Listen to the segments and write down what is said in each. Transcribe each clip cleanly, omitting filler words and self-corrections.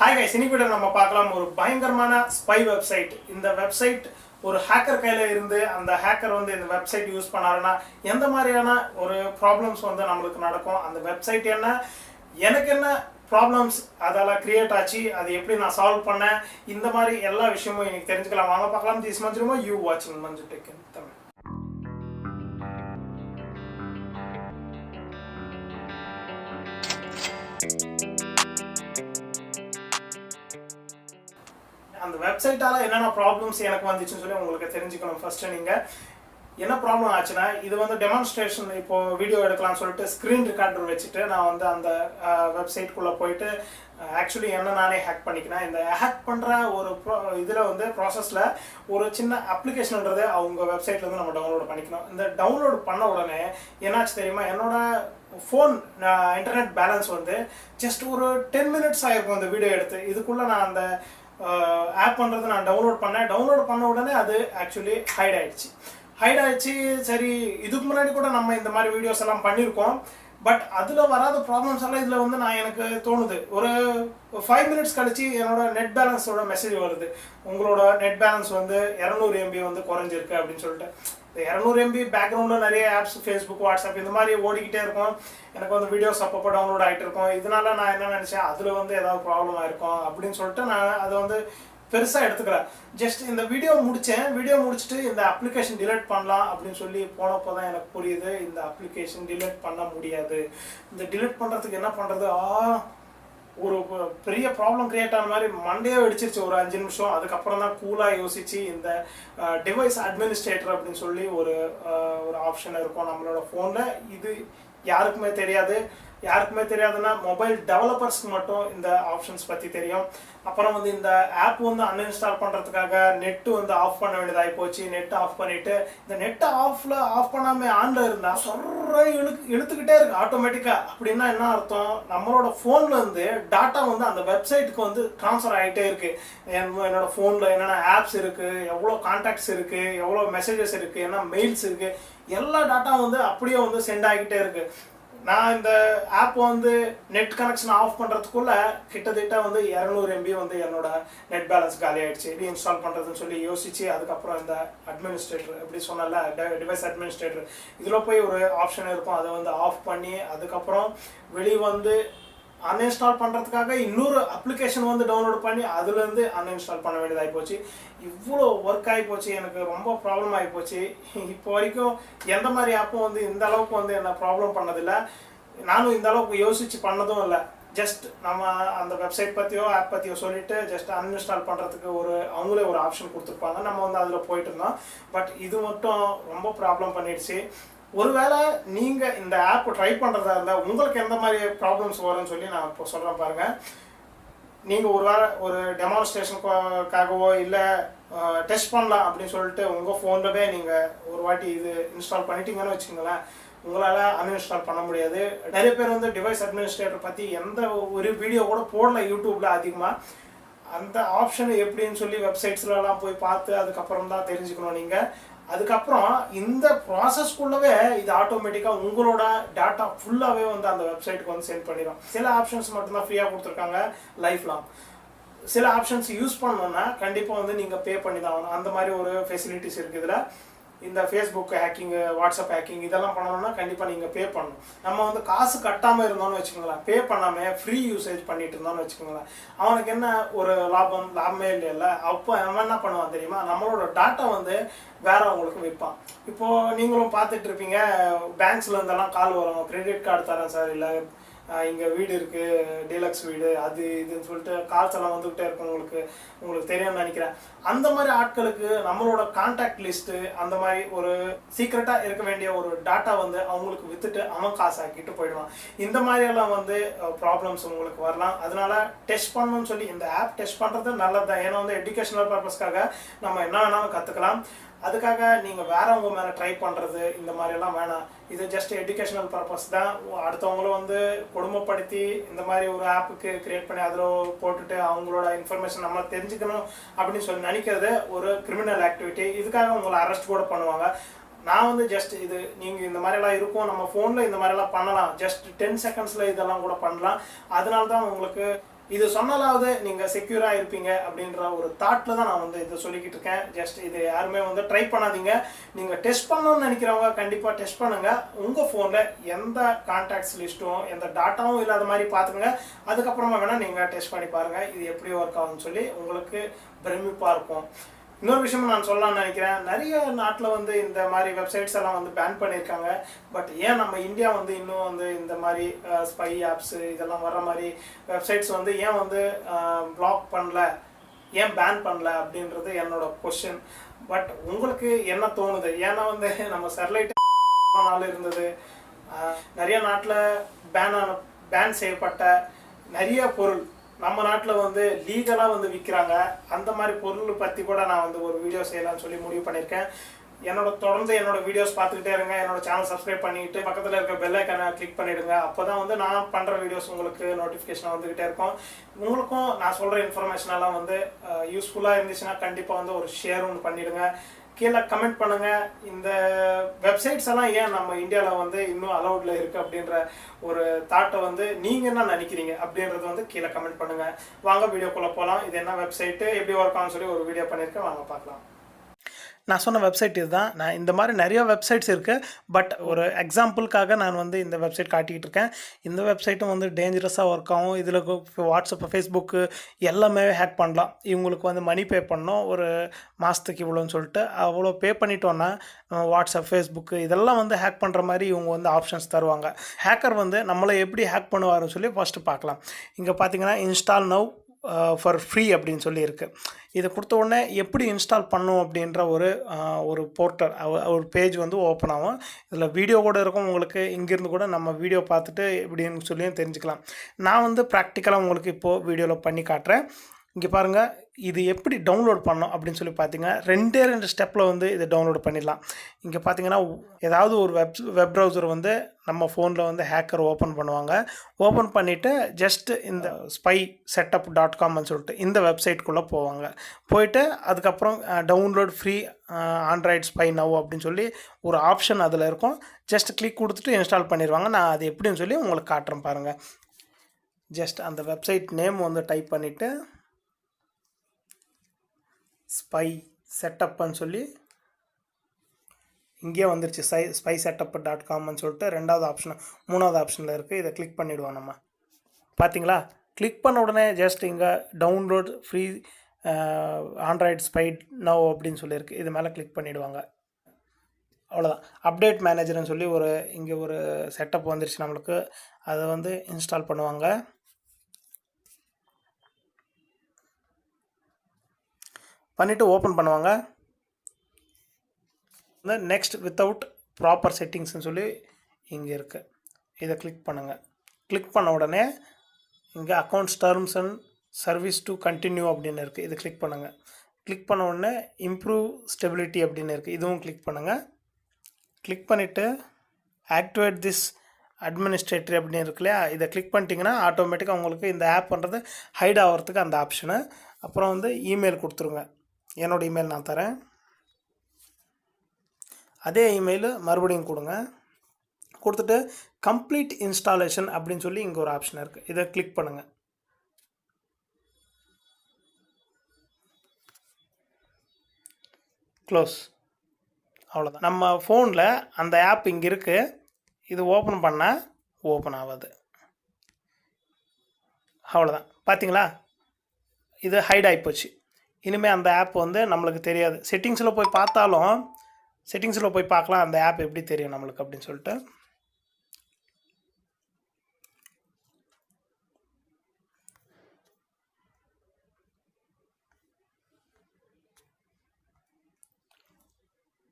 Hi guys, இன்னைக்கு video நம்ம பார்க்கலாம் ஒரு பயங்கரமான ஸ்பை வெப்சைட். இந்த வெப்சைட் ஒரு ஹேக்கர் கையில இருந்து அந்த ஹேக்கர் வந்து இந்த வெப்சைட் யூஸ் பண்ணாருன்னா எந்த மாதிரியான ஒரு ப்ராப்ளம்ஸ் வந்து நமக்கு நடக்கும், அந்த வெப்சைட் என்ன, எனக்கு என்ன ப்ராப்ளம்ஸ் அதால கிரியேட் ஆச்சு, அது எப்படி நான் சால்வ் பண்ணேன், இந்த மாதிரி எல்லா விஷயமும் எனக்கு தெரிஞ்சுக்கலாம். வாங்க பார்க்கலாம். திஸ் மஞ்சுரமோ யூ வாட்சிங் மஞ்சு டெக் இன் தமிழ். அந்த வெப்சைட்டால என்னென்ன ப்ராப்ளம்ஸ் எனக்கு வந்துச்சுன்னு சொல்லி உங்களுக்கு தெரிஞ்சுக்கணும். ஃபர்ஸ்ட் நீங்க என்ன ப்ராப்ளம் ஆச்சுன்னா, இது வந்து டெமான்ஸ்ட்ரேஷன் இப்போ வீடியோ எடுக்கலாம்னு சொல்லிட்டு ஸ்க்ரீன் ரெக்கார்டர் வச்சுட்டு நான் வந்து அந்த வெப்சைட்குள்ளே போயிட்டு ஆக்சுவலி என்ன நானே ஹேக் பண்ணிக்கினேன். இந்த ஹேக் பண்ணுற ஒரு இதில் வந்து ப்ராசஸில் ஒரு சின்ன அப்ளிகேஷன்ன்றது அவங்க வெப்சைட்லேருந்து நம்ம டவுன்லோட் பண்ணிக்கணும். இந்த டவுன்லோட் பண்ண உடனே என்னாச்சு தெரியுமா, என்னோட ஃபோன் இன்டர்நெட் பேலன்ஸ் வந்து ஜஸ்ட் ஒரு 10 minutes ஆகிருக்கும் இந்த வீடியோ எடுத்து. இதுக்குள்ளே நான் அந்த ஆப் பண்ணுறது நான் டவுன்லோட் பண்ண உடனே அது ஆக்சுவலி ஹைட் ஆயிடுச்சு. சரி, இதுக்கு முன்னாடி கூட நம்ம இந்த மாதிரி வீடியோஸ் எல்லாம் பண்ணியிருக்கோம். பட் அதில் வராத ப்ராப்ளம்ஸ் எல்லாம் இதில் வந்து எனக்கு தோணுது. ஒரு 5 minutes கழிச்சு என்னோட நெட் பேலன்ஸோட மெசேஜ் வருது, உங்களோட நெட் பேலன்ஸ் வந்து 200 MB வந்து குறைஞ்சிருக்கு அப்படின்னு சொல்லிட்டு. இந்த 200 MB பேக்ரவுண்டில் நிறைய ஆப்ஸ், ஃபேஸ்புக், வாட்ஸ்அப் இந்த மாதிரி ஓடிக்கிட்டே இருக்கும். எனக்கு வந்து வீடியோஸ் அப்பப்போ டவுன்லோட் ஆகிட்டு இருக்கும். இதனால நான் என்ன நினச்சேன், அதில் வந்து ஏதாவது ப்ராப்ளம் ஆயிருக்கும் அப்படின்னு சொல்லிட்டு நான் அதை வந்து பெருசாக எடுத்துக்கிறேன். ஜஸ்ட் இந்த வீடியோ முடிச்சுட்டு இந்த அப்ளிகேஷன் டிலீட் பண்ணலாம் அப்படின்னு சொல்லி போனப்போ தான் எனக்கு புரியுது, இந்த அப்ளிகேஷன் டிலீட் பண்ண முடியாது. இந்த டிலீட் பண்ணுறதுக்கு என்ன பண்ணுறது, ஒரு பெரிய ப்ராப்ளம் கிரியேட் ஆன மாதிரி மண்டையே வெடிச்சிருச்சு ஒரு 5 நிமிஷம். அதுக்கப்புறம் தான் கூலாக யோசிச்சு இந்த டிவைஸ் அட்மினிஸ்ட்ரேட்டர் அப்படின்னு சொல்லி ஒரு ஆப்ஷன் இருக்கும் நம்மளோட ஃபோனில். இது யாருக்குமே தெரியாதுன்னா மொபைல் டெவலப்பர்ஸ்க்கு மட்டும் இந்த ஆப்ஷன்ஸ் பற்றி தெரியும். அப்புறம் வந்து இந்த ஆப் வந்து அன்இன்ஸ்டால் பண்ணுறதுக்காக நெட்டு வந்து ஆஃப் பண்ண வேண்டியதாகி போச்சு. நெட் ஆஃப் பண்ணிவிட்டு இந்த நெட்டை ஆஃப் பண்ணாமல் ஆனில் இருந்தால் இழுத்துக்கிட்டே இருக்கு ஆட்டோமேட்டிக்காக. அப்படின்னா என்ன அர்த்தம், நம்மளோட ஃபோனில் இருந்து டாட்டா வந்து அந்த வெப்சைட்டுக்கு வந்து ட்ரான்ஸ்ஃபர் ஆகிட்டே இருக்குது. என்னோட ஃபோனில் என்னென்ன ஆப்ஸ் இருக்குது, எவ்வளோ கான்டாக்ட்ஸ் இருக்குது, எவ்வளோ மெசேஜஸ் இருக்குது, என்ன மெயில்ஸ் இருக்குது, எல்லா டாட்டா வந்து அப்படியே வந்து சென்ட் ஆகிக்கிட்டே இருக்குது. நான் இந்த ஆப் வந்து நெட் கனெக்ஷன் ஆஃப் பண்ணுறதுக்குள்ள கிட்டத்தட்ட வந்து 200 MB வந்து என்னோட நெட் பேலன்ஸ் காலி ஆகிடுச்சு. எப்படி இன்ஸ்டால் பண்ணுறதுன்னு சொல்லி யோசிச்சு அதுக்கப்புறம் இந்த அட்மினிஸ்ட்ரேட்டர் எப்படி சொன்னால டிவைஸ் அட்மினிஸ்ட்ரேட்டர் இதில் போய் ஒரு ஆப்ஷன் இருக்கும், அதை வந்து ஆஃப் பண்ணி அதுக்கப்புறம் வெளியே வந்து அன்இன்ஸ்டால் பண்ணுறதுக்காக இன்னொரு அப்ளிகேஷன் வந்து டவுன்லோட் பண்ணி அதுலேருந்து அன்இன்ஸ்டால் பண்ண வேண்டியதாகி போச்சு. இவ்வளோ ஒர்க் ஆகி போச்சு, எனக்கு ரொம்ப ப்ராப்ளம் ஆகி போச்சு. இப்போ வரைக்கும் எந்த மாதிரி ஆப்பும் வந்து இந்த அளவுக்கு வந்து என்ன ப்ராப்ளம் பண்ணதில்லை. நானும் இந்த அளவுக்கு யோசித்து பண்ணதும் இல்லை. ஜஸ்ட் நம்ம அந்த வெப்சைட் பற்றியோ ஆப் பற்றியோ சொல்லிவிட்டு ஜஸ்ட் அன்இன்ஸ்டால் பண்ணுறதுக்கு அவங்களே ஒரு ஆப்ஷன் கொடுத்துருப்பாங்க, நம்ம வந்து அதில் போயிட்டு இருந்தோம். பட் இது மட்டும் ரொம்ப ப்ராப்ளம் பண்ணிடுச்சு. ஒருவேளை நீங்கள் இந்த ஆப் ட்ரை பண்ணுறதா இருந்தால் உங்களுக்கு எந்த மாதிரி ப்ராப்ளம்ஸ் வரும்னு சொல்லி நான் இப்போ சொல்கிறேன் பாருங்கள். நீங்கள் ஒரு டெமான்ஸ்ட்ரேஷனுக்காகவோ இல்லை டெஸ்ட் பண்ணலாம் அப்படின்னு சொல்லிட்டு உங்கள் ஃபோன்லவே நீங்கள் ஒரு வாட்டி இது இன்ஸ்டால் பண்ணிட்டீங்கன்னு வச்சுக்கோங்களேன், உங்களால் அன்இன்ஸ்டால் பண்ண முடியாது. நிறைய பேர் வந்து டிவைஸ் அட்மினிஸ்ட்ரேட்டர் பற்றி எந்த ஒரு வீடியோ கூட போடல யூடியூப்பில் அதிகமாக. அந்த ஆப்ஷன் எப்படின்னு சொல்லி வெப்சைட்ஸ்லாம் போய் பார்த்து அதுக்கப்புறம் தான் தெரிஞ்சுக்கணும் நீங்கள். அதுக்கப்புறம் இந்த ப்ராசஸ்க்குள்ளவே இது ஆட்டோமேட்டிக்காக உங்களோட டேட்டா ஃபுல்லாகவே வந்து அந்த வெப்சைட்டுக்கு வந்து சென்ட் பண்ணிடும். சில ஆப்ஷன்ஸ் மட்டும்தான் ஃப்ரீயாக கொடுத்துருக்காங்க லைஃப் லாங். சில ஆப்ஷன்ஸ் யூஸ் பண்ணணுன்னா கண்டிப்பாக வந்து நீங்கள் பே பண்ணி தான் ஆகணும். அந்த மாதிரி ஒரு ஃபெசிலிட்டிஸ் இருக்குது இதில். இந்த ஃபேஸ்புக் ஹேக்கிங், வாட்ஸ்அப் ஹேக்கிங் இதெல்லாம் பண்ணணும்னா கண்டிப்பாக நீங்கள் பே பண்ணணும். நம்ம வந்து காசு கட்டாமல் இருந்தோம்னு வச்சுக்கோங்களேன், பே பண்ணாமல் ஃப்ரீ யூசேஜ் பண்ணிட்டு இருந்தோம்னு வச்சுக்கோங்களேன், அவனுக்கு என்ன ஒரு லாபமே இல்லைல்ல. அப்போ அவன் என்ன பண்ணுவான் தெரியுமா, நம்மளோட டாட்டா வந்து வேறவங்களுக்கு விற்பான். இப்போது நீங்களும் பார்த்துட்டு இருப்பீங்க, பேங்க்ஸில் இருந்தெல்லாம் கால் வரும், கிரெடிட் கார்டு தரேன் சார், இல்லை இங்கே வீடு இருக்குது, டீலக்ஸ் வீடு, அது இதுன்னு சொல்லிட்டு கால்ஸ் எல்லாம் வந்துக்கிட்டே இருக்கும். உங்களுக்கு தெரியும்னு நினைக்கிறேன். அந்த மாதிரி ஆட்களுக்கு நம்மளோட கான்டாக்ட் லிஸ்ட்டு, அந்த மாதிரி ஒரு சீக்ரெட்டாக இருக்க வேண்டிய ஒரு டாட்டா வந்து அவங்களுக்கு விற்றுட்டு அவன் காசு ஆக்கிட்டு போயிடுவான். இந்த மாதிரியெல்லாம் வந்து ப்ராப்ளம்ஸ் உங்களுக்கு வரலாம். அதனால டெஸ்ட் பண்ணணும்னு சொல்லி இந்த ஆப் டெஸ்ட் பண்ணுறது நல்லது தான். ஏன்னா வந்து எஜுகேஷனல் பர்பஸ்க்காக நம்ம என்ன வேணாலும் கற்றுக்கலாம். அதுக்காக நீங்கள் வேறவங்க மேலே ட்ரை பண்ணுறது இந்த மாதிரியெல்லாம் வேணாம். இது ஜஸ்ட் எஜுகேஷனல் பர்பஸ் தான். அடுத்தவங்களும் வந்து கொடுமைப்படுத்தி இந்த மாதிரி ஒரு ஆப்புக்கு கிரியேட் பண்ணி அதில் போட்டுட்டு அவங்களோட இன்ஃபர்மேஷன் நம்ம தெரிஞ்சுக்கணும் அப்படின்னு சொல்லி நினைக்கிறது ஒரு கிரிமினல் ஆக்டிவிட்டி. இதுக்காக உங்களை அரெஸ்ட் கூட பண்ணுவாங்க. நான் வந்து ஜஸ்ட் இது நீங்கள் இந்த மாதிரிலாம் இருக்கும், நம்ம ஃபோனில் இந்த மாதிரிலாம் பண்ணலாம், ஜஸ்ட் 10 secondsல இதெல்லாம் கூட பண்ணலாம். அதனால தான் உங்களுக்கு இது சொன்னாலாவது நீங்கள் செக்யூராக இருப்பீங்க அப்படின்ற ஒரு தாட்டில் தான் நான் வந்து இதை சொல்லிக்கிட்டு இருக்கேன். ஜஸ்ட் இது யாருமே வந்து ட்ரை பண்ணாதீங்க. நீங்கள் டெஸ்ட் பண்ணணும்னு நினைக்கிறவங்க கண்டிப்பாக டெஸ்ட் பண்ணுங்கள். உங்கள் ஃபோனில் எந்த கான்டாக்ட்ஸ் லிஸ்ட்டும் எந்த டாட்டாவும் இல்லாத மாதிரி பார்த்துக்கோங்க. அதுக்கப்புறமா வேணால் நீங்கள் டெஸ்ட் பண்ணி பாருங்கள் இது எப்படி ஒர்க் ஆகும்னு சொல்லி. உங்களுக்கு பிரமிப்பாக இருக்கும். இன்னொரு விஷயமும் நான் சொல்லலாம்னு நினைக்கிறேன். நிறைய நாட்டில் வந்து இந்த மாதிரி வெப்சைட்ஸ் எல்லாம் வந்து பேன் பண்ணியிருக்காங்க. பட் ஏன் நம்ம இந்தியா வந்து இன்னும் வந்து இந்த மாதிரி ஸ்பை ஆப்ஸு இதெல்லாம் வர்ற மாதிரி வெப்சைட்ஸ் வந்து ஏன் வந்து பிளாக் பண்ணல, ஏன் பேன் பண்ணல அப்படின்றது என்னோட கொஸ்டின். பட் உங்களுக்கு என்ன தோணுது? ஏன்னா வந்து நம்ம ஸ்டெர்லைட் நாள் இருந்தது, நிறைய நாட்டில் பேன் செய்யப்பட்ட நிறைய பொருள் நம்ம நாட்டில் வந்து லீகலாக வந்து விற்கிறாங்க. அந்த மாதிரி பொருள் பற்றி கூட நான் வந்து ஒரு வீடியோ செய்யலாம்னு சொல்லி முடிவு பண்ணியிருக்கேன். தொடர்ந்து என்னோட வீடியோஸ் பார்த்துக்கிட்டே இருங்க. என்னோட சேனல் சப்ஸ்கிரைப் பண்ணிட்டு பக்கத்தில் இருக்க பெல் ஐக்கானை கிளிக் பண்ணிவிடுங்க. அப்போ தான் வந்து நான் பண்ணுற வீடியோஸ் உங்களுக்கு நோட்டிஃபிகேஷன் வந்துக்கிட்டே இருக்கும். உங்களுக்கும் நான் சொல்கிற இன்ஃபர்மேஷனெல்லாம் வந்து யூஸ்ஃபுல்லாக இருந்துச்சுன்னா கண்டிப்பாக வந்து ஒரு ஷேர் ஒன்று பண்ணிவிடுங்க. கீழே கமெண்ட் பண்ணுங்கள். இந்த வெப்சைட்ஸ் எல்லாம் ஏன் நம்ம இந்தியாவில் வந்து இன்னும் அலௌடில் இருக்குது அப்படின்ற ஒரு தாட்டை வந்து நீங்கள் என்ன நினைக்கிறீங்க அப்படின்றது வந்து கீழே கமெண்ட் பண்ணுங்கள். வாங்க வீடியோக்குள்ளே போகலாம். இது என்ன வெப்சைட்டு, எப்படி ஒர்க் ஆகும்னு சொல்லி ஒரு வீடியோ பண்ணியிருக்கேன், வாங்க பார்க்கலாம். நான் சொன்ன வெப்சைட் இதுதான். நான் இந்த மாதிரி நிறைய வெப்சைட்ஸ் இருக்குது. பட் ஒரு எக்ஸாம்பிளுக்காக நான் வந்து இந்த வெப்சைட் காட்டிக்கிட்டு இருக்கேன். இந்த வெப்சைட்டும் வந்து டேஞ்சரஸாக ஒர்க் ஆகும். இதில் வாட்ஸ்அப், ஃபேஸ்புக்கு எல்லாமே ஹேக் பண்ணலாம். இவங்களுக்கு வந்து மணி பே பண்ணோம், ஒரு மாதத்துக்கு இவ்வளோன்னு சொல்லிட்டு. அவ்வளோ பே பண்ணிட்டோன்னா வாட்ஸ்அப், ஃபேஸ்புக்கு இதெல்லாம் வந்து ஹேக் பண்ணுற மாதிரி இவங்க வந்து ஆப்ஷன்ஸ் தருவாங்க. ஹேக்கர் வந்து நம்மளை எப்படி ஹேக் பண்ணுவாருன்னு சொல்லி ஃபஸ்ட்டு பார்க்கலாம். இங்கே பார்த்தீங்கன்னா இன்ஸ்டால் நவ் ஃபார் ஃப்ரீ அப்படின்னு சொல்லி இருக்குது. இதை கொடுத்த உடனே எப்படி இன்ஸ்டால் பண்ணும் அப்படின்ற ஒரு போர்ட்டல், ஒரு பேஜ் வந்து ஓப்பன் ஆகும். இதில் வீடியோ கூட இருக்கும். உங்களுக்கு இங்கேருந்து கூட நம்ம வீடியோ பார்த்துட்டு எப்படின்னு சொல்லியும் தெரிஞ்சுக்கலாம். நான் வந்து ப்ராக்டிக்கலாக உங்களுக்கு இப்போது வீடியோவில் பண்ணி காட்டுறேன். இங்கே பாருங்கள், இது எப்படி டவுன்லோட் பண்ணோம் அப்படின்னு சொல்லி பார்த்தீங்கன்னா 2 ஸ்டெப்பில் வந்து இதை டவுன்லோட் பண்ணிடலாம். இங்கே பார்த்தீங்கன்னா ஏதாவது ஒரு வெப் ப்ரௌசர் வந்து நம்ம ஃபோனில் வந்து ஹேக்கர் ஓப்பன் பண்ணுவாங்க. ஓப்பன் பண்ணிவிட்டு ஜஸ்ட் இந்த spysetup.comன்னு சொல்லிட்டு இந்த வெப்சைட்குள்ளே போவாங்க. போயிட்டு அதுக்கப்புறம் download free Android spy now அப்படின்னு சொல்லி ஒரு ஆப்ஷன் அதில் இருக்கும். ஜஸ்ட் கிளிக் கொடுத்துட்டு இன்ஸ்டால் பண்ணிடுவாங்க. நான் அது எப்படின்னு சொல்லி உங்களுக்கு காட்டுறேன் பாருங்கள். ஜஸ்ட் அந்த வெப்சைட் நேம் வந்து டைப் பண்ணிவிட்டு ஸ்பை செட்டப்னு சொல்லி இங்கே வந்துருச்சு. spysetup.comன்னு சொல்லிட்டு 2வது ஆப்ஷன் 3வது ஆப்ஷனில் இருக்குது. இதை கிளிக் பண்ணிவிடுவோம். நம்ம பார்த்தீங்களா, கிளிக் பண்ண உடனே ஜஸ்ட் இங்கே download free Android spy now அப்படின்னு சொல்லியிருக்கு. இது மேலே கிளிக் பண்ணிவிடுவாங்க. அவ்வளோதான். அப்டேட் மேனேஜர்னு சொல்லி இங்கே ஒரு செட்டப் வந்துருச்சு நம்மளுக்கு. அதை வந்து இன்ஸ்டால் பண்ணுவாங்க. பண்ணிவிட்டு ஓப்பன் பண்ணுவாங்க. இந்த நெக்ஸ்ட் வித்தவுட் ப்ராப்பர் செட்டிங்ஸ்னு சொல்லி இங்கே இருக்குது. இதை கிளிக் பண்ணுங்கள். கிளிக் பண்ண உடனே இங்கே accounts terms and service to continue அப்படின்னு இருக்குது. இது கிளிக் பண்ணுங்கள். கிளிக் பண்ண உடனே இம்ப்ரூவ் ஸ்டெபிலிட்டி அப்படின்னு இருக்குது. இதுவும் கிளிக் பண்ணுங்கள். கிளிக் பண்ணிவிட்டு ஆக்டிவேட் திஸ் அட்மினிஸ்ட்ரேட்டர் அப்படின்னு இருக்கு இல்லையா, இதை கிளிக் பண்ணிட்டீங்கன்னா ஆட்டோமேட்டிக்காக உங்களுக்கு இந்த ஆப் பண்ணுறது ஹைட் ஆகிறதுக்கு அந்த ஆப்ஷனு. அப்புறம் வந்து இமெயில் கொடுத்துருங்க. என்னோடய இமெயில் நான் தரேன். அதே இமெயிலு மறுபடியும் கொடுங்க. கொடுத்துட்டு கம்ப்ளீட் இன்ஸ்டாலேஷன் அப்படின்னு சொல்லி இங்கே ஒரு ஆப்ஷன் இருக்குது. இதை கிளிக் பண்ணுங்கள். க்ளோஸ். அவ்வளோதான். நம்ம ஃபோனில் அந்த ஆப் இங்கே இருக்குது. இது ஓப்பன் பண்ணால் ஓப்பன் ஆகாது. அவ்வளோதான். பார்த்தீங்களா, இது ஹைட் ஆகிப்போச்சு. இனிமேல் அந்த ஆப் வந்து நம்மளுக்கு தெரியாது. செட்டிங்ஸில் போய் பார்த்தாலும் செட்டிங்ஸில் போய் பார்க்கலாம் அந்த ஆப் எப்படி தெரியும் நம்மளுக்கு அப்படின்னு சொல்லிட்டு.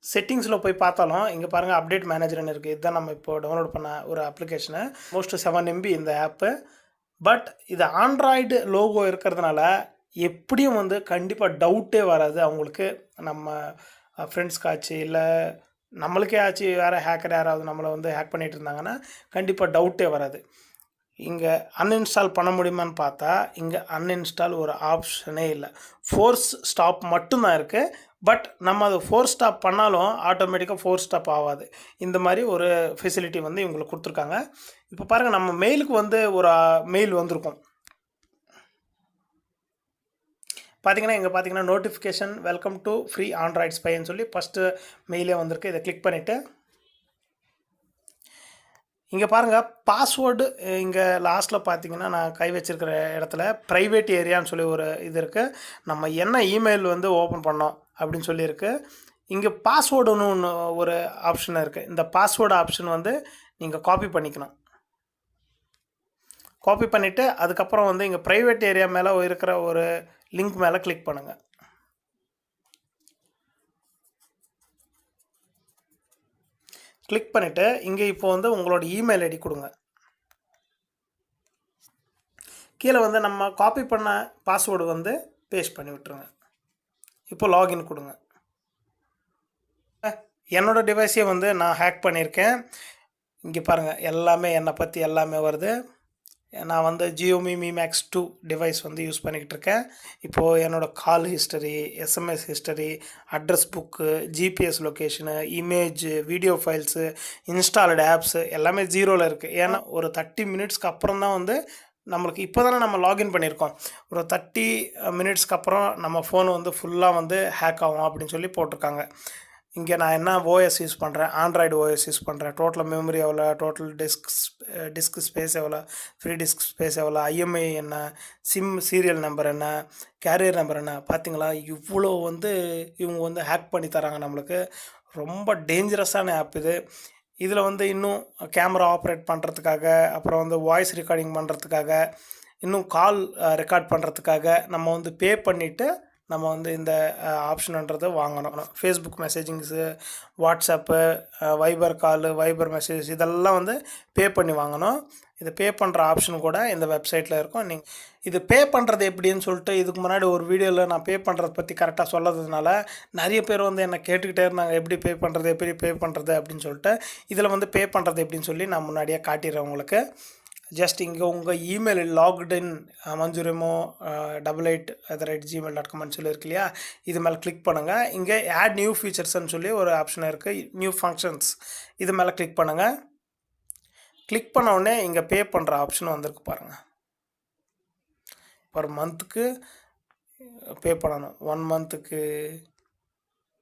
செட்டிங்ஸில் போய் பார்த்தாலும் இங்கே பாருங்கள் அப்டேட் மேனேஜர்னு இருக்குது. இதுதான் நம்ம இப்போ டவுன்லோட் பண்ண ஒரு அப்ளிகேஷனு. மோஸ்ட் 7 MB இந்த ஆப்பு. பட் இது ஆண்ட்ராய்டு லோகோ இருக்கிறதுனால எப்படியும் வந்து கண்டிப்பாக டவுட்டே வராது அவங்களுக்கு. நம்ம ஃப்ரெண்ட்ஸ்க்காச்சு இல்லை நம்மளுக்கே ஆச்சு வேறு ஹேக்கர் யாராவது நம்மளை வந்து ஹேக் பண்ணிகிட்டு இருந்தாங்கன்னா கண்டிப்பாக டவுட்டே வராது. இங்கே அன்இன்ஸ்டால் பண்ண முடியுமான்னு பார்த்தா இங்கே அன்இன்ஸ்டால் ஒரு ஆப்ஷனே இல்லை. ஃபோர்ஸ் ஸ்டாப் மட்டும்தான் இருக்குது. பட் நம்ம அது ஃபோர்ஸ் ஸ்டாப் பண்ணாலும் ஆட்டோமேட்டிக்காக ஃபோர்ஸ் ஸ்டாப் ஆகாது. இந்த மாதிரி ஒரு ஃபெசிலிட்டி வந்து இவங்களுக்கு கொடுத்துருக்காங்க. இப்போ பாருங்கள், நம்ம மெயிலுக்கு வந்து ஒரு மெயில் வந்திருக்கும். பார்த்தீங்கன்னா இங்கே பார்த்தீங்கன்னா notification welcome to free Android ஸ்பைன்னு சொல்லி ஃபஸ்ட்டு மெயிலே வந்திருக்கு. இதை கிளிக் பண்ணிவிட்டு இங்கே பாருங்கள் பாஸ்வேர்டு இங்கே லாஸ்ட்டில் பார்த்தீங்கன்னா நான் கை வச்சிருக்கிற இடத்துல ப்ரைவேட் ஏரியான்னு சொல்லி ஒரு இது இருக்குது. நம்ம என்ன இமெயில் வந்து ஓப்பன் பண்ணோம் அப்படின்னு சொல்லியிருக்கு. இங்கே பாஸ்வேர்டுன்னு ஒன்று ஒரு ஆப்ஷன் இருக்குது. இந்த பாஸ்வேர்டு ஆப்ஷன் வந்து நீங்கள் காப்பி பண்ணிக்கணும். காப்பி பண்ணிவிட்டு அதுக்கப்புறம் வந்து இங்கே ப்ரைவேட் ஏரியா மேலே இருக்கிற ஒரு லிங்க் மேலே கிளிக் பண்ணுங்கள். கிளிக் பண்ணிவிட்டு இங்கே இப்போ வந்து உங்களோட இமெயில் ஐடி கொடுங்க. கீழே வந்து நம்ம காப்பி பண்ண பாஸ்வேர்டு வந்து பேஸ்ட் பண்ணி விட்டுருங்க. இப்போ லாகின் கொடுங்க. என்னோடய டிவைஸே வந்து நான் ஹேக் பண்ணியிருக்கேன். இங்கே பாருங்கள் எல்லாமே என்னை பற்றி எல்லாமே வருது. நான் வந்து ஜியோமி Mi Max 2 டிவைஸ் வந்து யூஸ் பண்ணிக்கிட்டு இருக்கேன். இப்போது என்னோடய கால் history, SMS history, address book, GPS location, image, video files, installed apps எல்லாமே ஜீரோவில் இருக்குது. ஏன்னா ஒரு 30 மினிட்ஸ்க்கு அப்புறம் தான் வந்து நம்மளுக்கு இப்போ தானே நம்ம லாகின் பண்ணியிருக்கோம். ஒரு 30 மினிட்ஸ்க்கு அப்புறம் நம்ம ஃபோன் வந்து ஃபுல்லாக வந்து ஹேக் ஆகும் அப்படின்னு சொல்லி போட்டிருக்காங்க. இங்கே நான் என்ன ஓஎஸ் யூஸ் பண்ணுறேன், ஆண்ட்ராய்டு ஓஎஸ் யூஸ் பண்ணுறேன், டோட்டல் மெமரி எவ்வளோ, டோட்டல் டிஸ்க் ஸ்பேஸ் எவ்வளோ, ஃப்ரீ டிஸ்க் ஸ்பேஸ் எவ்வளோ, ஐஎம்ஐ என்ன, சிம் சீரியல் நம்பர் என்ன, கேரியர் நம்பர் என்ன. பார்த்தீங்களா இவ்வளோ வந்து இவங்க வந்து ஹேக் பண்ணி தராங்க நம்மளுக்கு. ரொம்ப டேஞ்சரஸான ஆப் இது. இதில் வந்து இன்னும் கேமரா ஆப்ரேட் பண்ணுறதுக்காக, அப்புறம் வந்து வாய்ஸ் ரெக்கார்டிங் பண்ணுறதுக்காக, இன்னும் கால் ரெக்கார்ட் பண்ணுறதுக்காக நம்ம வந்து பே பண்ணிவிட்டு நம்ம வந்து இந்த ஆப்ஷன்ன்றதை வாங்கணும். ஃபேஸ்புக் மெசேஜிங்ஸு, வாட்ஸ்அப்பு, வைபர் காலு, வைபர் மெசேஜ் இதெல்லாம் வந்து பே பண்ணி வாங்கணும். இது பே பண்ணுற ஆப்ஷன் கூட இந்த வெப்சைட்டில் இருக்கும். நீங்கள் இது பே பண்ணுறது எப்படின்னு சொல்லிட்டு இதுக்கு முன்னாடி ஒரு வீடியோவில் நான் பே பண்ணுறதை பற்றி கரெக்டாக சொல்லாததுனால நிறைய பேர் வந்து என்னை கேட்டுக்கிட்டே இருந்தாங்க, எப்படி பே பண்ணுறது அப்படின்னு சொல்லிட்டு. இதில் வந்து பே பண்ணுறது எப்படின்னு சொல்லி நான் முன்னாடியே காட்டிடுறேன் உங்களுக்கு. ஜஸ்ட் இங்கே உங்கள் இமெயில் லாக்டின் manjuremo 88@gmail.com சொல்லி இருக்கு இல்லையா, இது மேலே கிளிக் பண்ணுங்கள். இங்கே ஆட் நியூ ஃபீச்சர்ஸ்ன்னு சொல்லி ஒரு ஆப்ஷன் இருக்குது, நியூ ஃபங்க்ஷன்ஸ். இது மேலே கிளிக் பண்ணுங்கள். கிளிக் பண்ண உடனே இங்கே பே பண்ணுற ஆப்ஷன் வந்திருக்கு பாருங்கள். ஒரு மந்த்துக்கு பே பண்ணணும், 1 மந்த்துக்கு,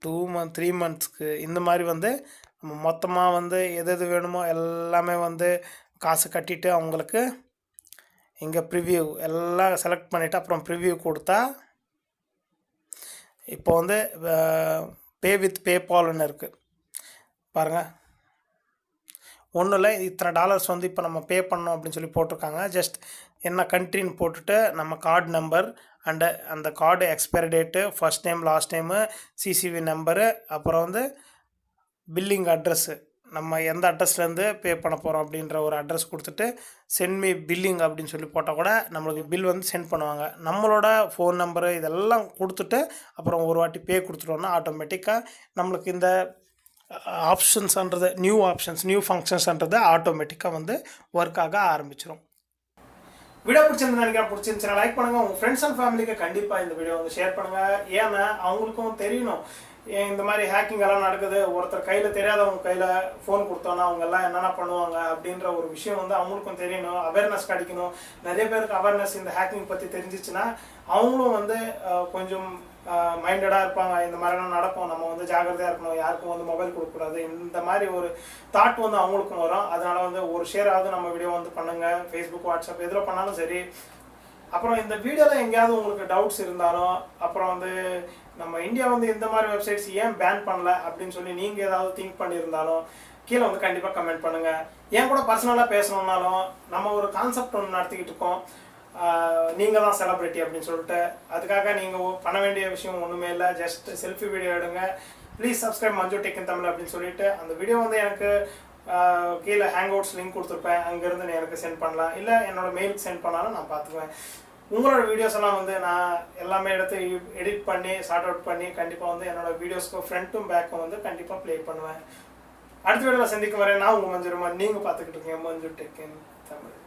2 மந்த், 3 மந்த்ஸ்க்கு, இந்த மாதிரி வந்து நம்ம மொத்தமாக வந்து எது வேணுமோ எல்லாமே வந்து காசு கட்டிட்டு அவங்களுக்கு இங்கே ப்ரிவ்யூ எல்லாம் செலக்ட் பண்ணிவிட்டு அப்புறம் ப்ரிவ்யூ கொடுத்தா இப்போ வந்து பே வித் பேபால்னு இருக்குது பாருங்கள். ஒன்றும் இல்லை, இத்தனை டாலர்ஸ் வந்து இப்போ நம்ம பே பண்ணோம் அப்படின்னு சொல்லி போட்டிருக்காங்க. ஜஸ்ட் என்ன கண்ட்ரின்னு போட்டுட்டு நம்ம கார்டு நம்பர் அண்டு அந்த card expiry date, first name, last name, CCTV number, அப்புறம் வந்து பில்லிங் அட்ரஸ்ஸு, நம்ம எந்த அட்ரஸ்லேருந்து பே பண்ண போகிறோம் அப்படின்ற ஒரு அட்ரஸ் கொடுத்துட்டு சென்ட் மீ பில்லிங் அப்படின்னு சொல்லி போட்டால் கூட நம்மளுக்கு பில் வந்து சென்ட் பண்ணுவாங்க. நம்மளோட ஃபோன் நம்பரு இதெல்லாம் கொடுத்துட்டு அப்புறம் ஒரு வாட்டி பே கொடுத்துட்டோன்னா ஆட்டோமேட்டிக்காக நம்மளுக்கு இந்த ஆப்ஷன்ஸ்ன்றது நியூ ஃபங்க்ஷன்ஸ்ன்றது ஆட்டோமேட்டிக்காக வந்து ஒர்க் ஆக ஆரம்பிச்சிடும். வீடியோ பிடிச்சிருந்து நினைக்கிறேன். பிடிச்சிருந்துச்சுன்னா லைக் பண்ணுங்கள். உங்கள் ஃப்ரெண்ட்ஸ் அண்ட் ஃபேமிலிக்கு கண்டிப்பாக இந்த வீடியோ வந்து ஷேர் பண்ணுங்கள். ஏன்னா அவங்களுக்கும் தெரியணும் இந்த மாதிரி ஹேக்கிங் எல்லாம் நடக்குது, ஒருத்தர் கையில் தெரியாதவங்க கையில் ஃபோன் கொடுத்தோன்னா அவங்க எல்லாம் என்னென்ன பண்ணுவாங்க அப்படின்ற ஒரு விஷயம் வந்து அவங்களுக்கும் தெரியணும், அவேர்னஸ் கிடைக்கணும். நிறைய பேருக்கு அவேர்னஸ் இந்த ஹேக்கிங் பற்றி தெரிஞ்சிச்சுன்னா அவங்களும் வந்து கொஞ்சம் மைண்டடாக இருப்பாங்க. இந்த மாதிரிலாம் நடக்கும், நம்ம வந்து ஜாகிரதையாக இருக்கணும், யாருக்கும் வந்து மொபைல் கொடுக்கக்கூடாது, இந்த மாதிரி ஒரு தாட் வந்து அவங்களுக்கும் வரும். அதனால வந்து ஒரு ஷேர் ஆகுது நம்ம வீடியோ வந்து பண்ணுங்கள். ஃபேஸ்புக், வாட்ஸ்அப் எதில் பண்ணாலும் சரி. அப்புறம் இந்த வீடியோவில் எங்கேயாவது உங்களுக்கு டவுட்ஸ் இருந்தாலும், அப்புறம் வந்து நம்ம இந்தியா வந்து இந்த மாதிரி வெப்சைட்ஸ் ஏன் பேன் பண்ணல அப்படின்னு சொல்லி நீங்கள் ஏதாவது திங்க் பண்ணியிருந்தாலும் கீழே வந்து கண்டிப்பாக கமெண்ட் பண்ணுங்கள். ஏன் கூட பர்சனலாக பேசணுன்னாலும் நம்ம ஒரு கான்செப்ட் ஒன்று நடத்திக்கிட்டு இருக்கோம், நீங்கள் தான் செலிப்ரிட்டி அப்படின்னு சொல்லிட்டு. அதுக்காக நீங்கள் பண்ண வேண்டிய விஷயம் ஒன்றுமே இல்லை, ஜஸ்ட் செல்ஃபி வீடியோ எடுங்க. ப்ளீஸ் சப்ஸ்கிரைப் மஞ்சு டெக் இன் தமிழ் அப்படின்னு சொல்லிட்டு அந்த வீடியோ வந்து எனக்கு கீழே ஹேங்அவுட்ஸ் லிங்க் கொடுத்துருப்பேன், அங்கேருந்து நீ எனக்கு சென்ட் பண்ணலாம், இல்லை என்னோட மெயிலுக்கு சென்ட் பண்ணாலும் நான் பார்த்துக்குவேன். உங்களோட வீடியோஸ் எல்லாம் வந்து நான் எல்லாமே எடுத்து எடிட் பண்ணி சார்ட் அவுட் பண்ணி கண்டிப்பாக வந்து என்னோட வீடியோஸ்க்கு ஃப்ரண்ட்டும் பேக்கும் வந்து கண்டிப்பாக ப்ளே பண்ணுவேன். அடுத்த வீடியோவில் சந்திக்கும் வரேன். நான் உங்கள் manjuremo, நீங்கள் பார்த்துக்கிட்டு இருக்கீங்க manju tech in தமிழ்.